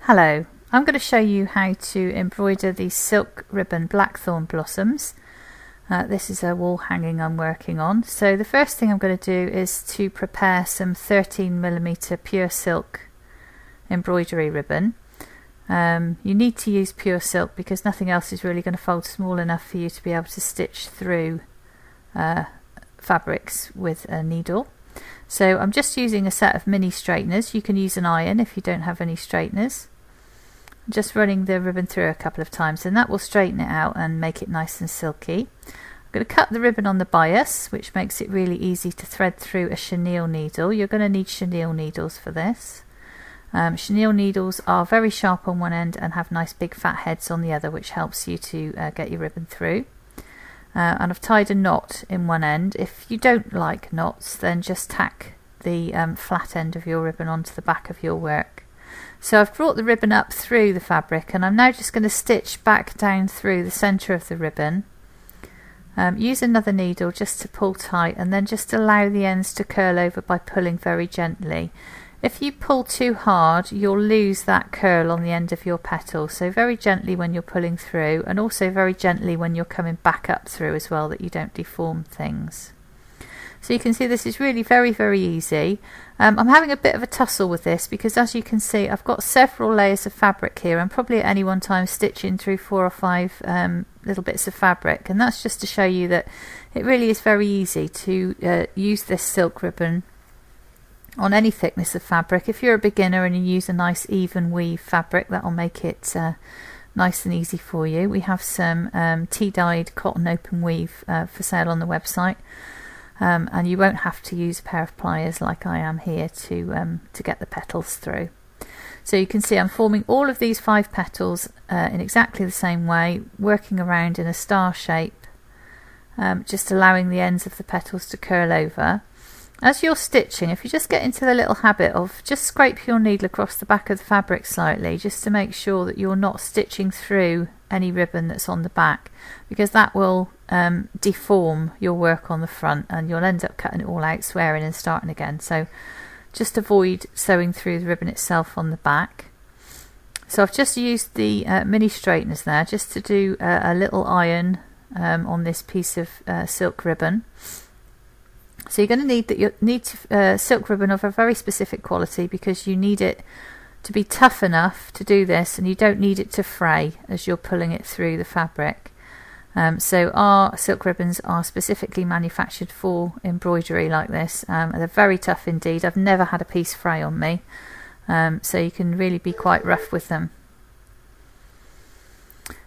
Hello, I'm going to show you how to embroider these silk ribbon blackthorn blossoms. This is a wall hanging I'm working on. So the first thing I'm going to do is to prepare some 13mm pure silk embroidery ribbon. You need to use pure silk because nothing else is really going to fold small enough for you to be able to stitch through fabrics with a needle. So I'm just using a set of mini straighteners. You can use an iron if you don't have any straighteners. Just running the ribbon through a couple of times and that will straighten it out and make it nice and silky. I'm going to cut the ribbon on the bias, which makes it really easy to thread through a chenille needle. You're going to need chenille needles for this. Chenille needles are very sharp on one end and have nice big fat heads on the other, which helps you to get your ribbon through. And I've tied a knot in one end. If you don't like knots, then just tack the flat end of your ribbon onto the back of your work. So I've brought the ribbon up through the fabric and I'm now just going to stitch back down through the centre of the ribbon. Use another needle just to pull tight and then just allow the ends to curl over by pulling very gently. If you pull too hard, you'll lose that curl on the end of your petal, so very gently when you're pulling through, and also very gently when you're coming back up through as well, that you don't deform things. So you can see this is really very easy. I'm having a bit of a tussle with this because, as you can see, I've got several layers of fabric here. I'm probably at any one time stitching through 4 or 5 little bits of fabric, and that's just to show you that it really is very easy to use this silk ribbon on any thickness of fabric. If you're a beginner and you use a nice even weave fabric, that'll make it nice and easy for you. We have some tea-dyed cotton open weave for sale on the website. And you won't have to use a pair of pliers like I am here to get the petals through. So you can see I'm forming all of these 5 petals in exactly the same way, working around in a star shape, just allowing the ends of the petals to curl over. As you're stitching, if you just get into the little habit of just scrape your needle across the back of the fabric slightly, just to make sure that you're not stitching through any ribbon that's on the back, because that will deform your work on the front and you'll end up cutting it all out, swearing and starting again. So just avoid sewing through the ribbon itself on the back. So I've just used the mini straighteners there just to do a little iron on this piece of silk ribbon. So you're going to need silk ribbon of a very specific quality, because you need it to be tough enough to do this and you don't need it to fray as you're pulling it through the fabric. So our silk ribbons are specifically manufactured for embroidery like this. They're very tough indeed. I've never had a piece fray on me, so you can really be quite rough with them.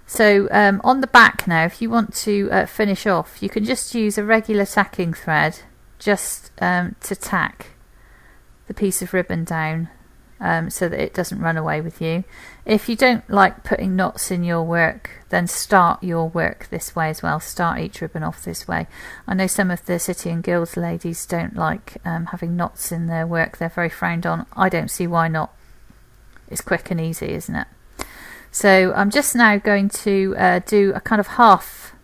So on the back now, if you want to finish off, you can just use a regular tacking thread just to tack the piece of ribbon down so that it doesn't run away with you. If you don't like putting knots in your work, then start your work this way as well. Start each ribbon off this way. I know some of the City and Guilds ladies don't like having knots in their work. They're very frowned on. I don't see why not. It's quick and easy, isn't it? So I'm just now going to do a kind of half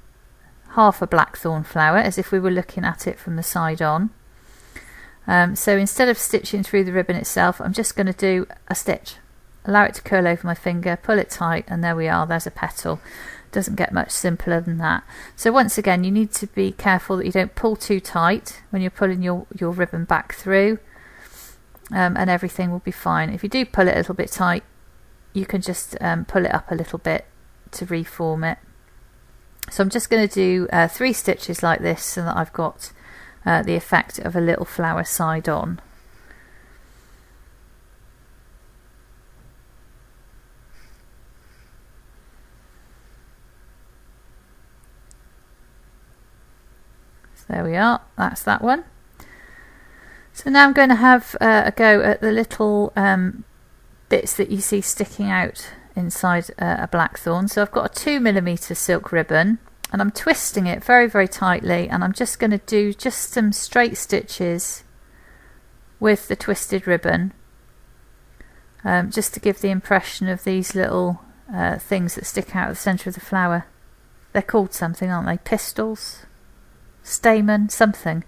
a blackthorn flower, as if we were looking at it from the side on. So instead of stitching through the ribbon itself, I'm just going to do a stitch, allow it to curl over my finger, pull it tight, and there we are, there's a petal. Doesn't get much simpler than that. So once again, you need to be careful that you don't pull too tight when you're pulling your ribbon back through, and everything will be fine. If you do pull it a little bit tight, you can just pull it up a little bit to reform it. So I'm just going to do 3 stitches like this so that I've got the effect of a little flower side on. So there we are, that's that one. So now I'm going to have a go at the little bits that you see sticking out inside a blackthorn. So I've got a 2mm silk ribbon and I'm twisting it very tightly, and I'm just going to do just some straight stitches with the twisted ribbon, just to give the impression of these little things that stick out of the centre of the flower. They're called something, aren't they? Pistils? Stamen? Something.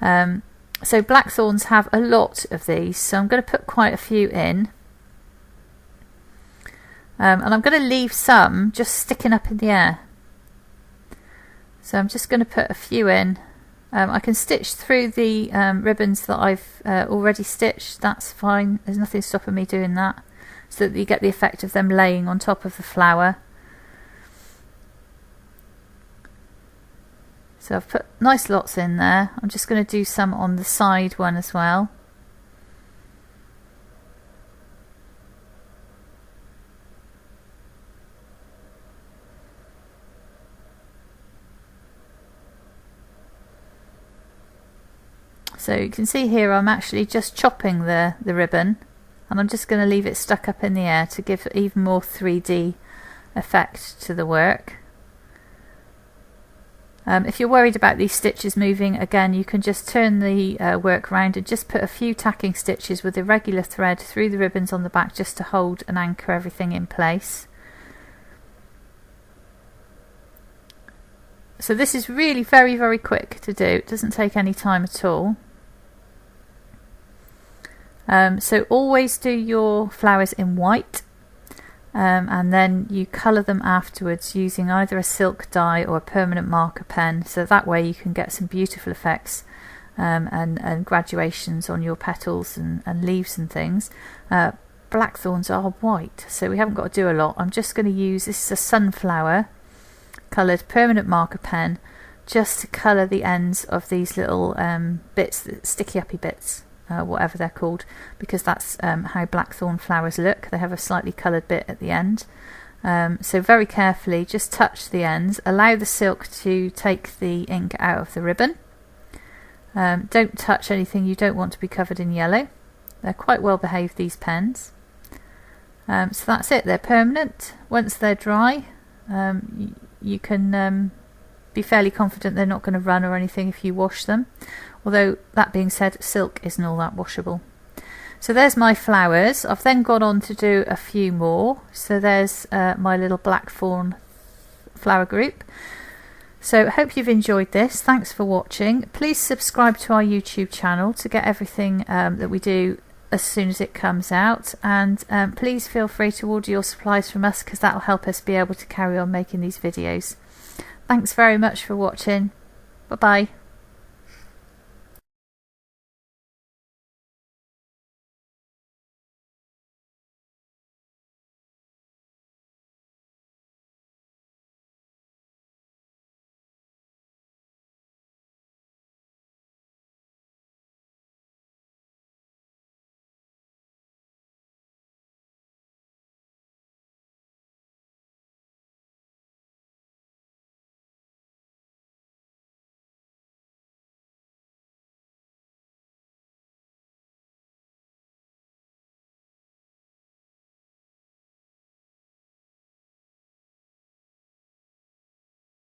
So blackthorns have a lot of these, so I'm going to put quite a few in. and I'm going to leave some just sticking up in the air. So I'm just going to put a few in. I can stitch through the ribbons that I've already stitched, that's fine, there's nothing stopping me doing that, so that you get the effect of them laying on top of the flower. So I've put nice lots in there. I'm just going to do some on the side one as well. So you can see here I'm actually just chopping the ribbon, and I'm just going to leave it stuck up in the air to give even more 3D effect to the work. If you're worried about these stitches moving, again you can just turn the work round and just put a few tacking stitches with a regular thread through the ribbons on the back just to hold and anchor everything in place. So this is really very quick to do, it doesn't take any time at all. So always do your flowers in white, and then you colour them afterwards using either a silk dye or a permanent marker pen, so that way you can get some beautiful effects and graduations on your petals and leaves and things. Blackthorns are white, so we haven't got to do a lot. I'm just going to use, this is a sunflower coloured permanent marker pen, just to colour the ends of these little bits, sticky uppy bits. Whatever they're called, because that's how blackthorn flowers look. They have a slightly coloured bit at the end. So very carefully just touch the ends, allow the silk to take the ink out of the ribbon. Don't touch anything you don't want to be covered in yellow. They're quite well behaved, these pens. So that's it, they're permanent. Once they're dry, you can be fairly confident they're not going to run or anything if you wash them. Although, that being said, silk isn't all that washable. So there's my flowers. I've then gone on to do a few more. So there's my little blackthorn flower group. So I hope you've enjoyed this. Thanks for watching. Please subscribe to our YouTube channel to get everything that we do as soon as it comes out. And please feel free to order your supplies from us, because that will help us be able to carry on making these videos. Thanks very much for watching. Bye bye.